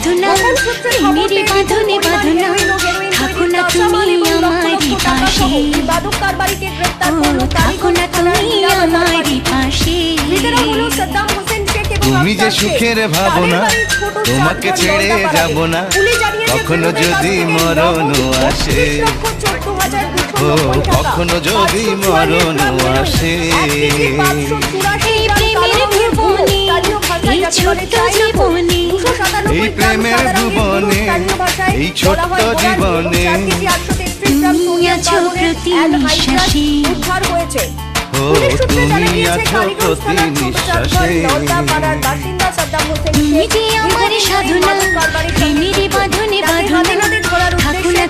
সাধনা প্রেমেরই বাঁধনে বাঁধনা থাকো না তুমি আমারই পাশে থাকো না তুমি আমারই পাশে তুমি যে সুখের ভাবনা তোমাকে ছেড়ে যাব না কখনো যদি মরণ আসে ও কখনো যদি মরণ আসে এই প্রেমের ভুবনে এই ছোট্ট জীবনে তুমি আছো প্রতি নিঃশ্বাসে ও তুমি আছো প্রতি নিঃশ্বাসে তুমি যে আমার সাধনা প্রেমেরই বাঁধনে বাঁধনা থাকো না